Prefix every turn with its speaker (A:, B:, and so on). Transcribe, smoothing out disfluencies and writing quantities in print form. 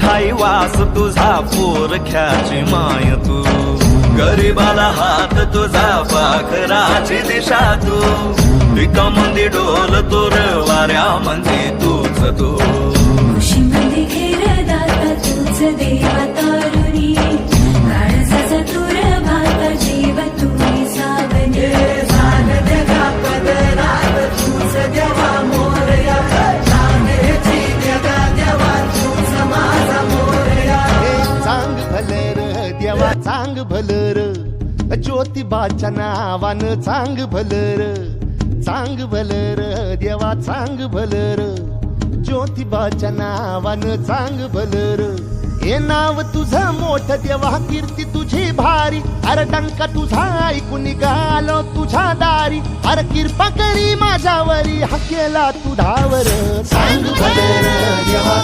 A: ठाई वास तुझा पोरख्याची माय तू, गरीबाला हात तुझा पाखराची दिशा तू, पिका मंदी डोल तोर वाऱ्या मंदी तूच तू,
B: खुशीमध्ये घेर दाता तूच देवा तारुणी, काळजाचा तुर भाता जीव तुम्ही सावने,
C: सांग जगा पदरात तूच देवा मोरया, सांगेची जगा देवा तूच माझा मोरया.
D: चांग भलर देवा चांग भलर, ज्योतिबाच्या नावानं चांग भलर, चांग भलर देवा चांग भलर, ज्योतिबाच्या नावानं चांग भलर. हे नाव तुझं मोठ देवा कीर्ती तुझी भारी, अरे डंका तुझा ऐकून निघालो तुझ्या दारी, अरे कृपा करी माझ्यावरी हा केला तू धावर. चांग भलर देवा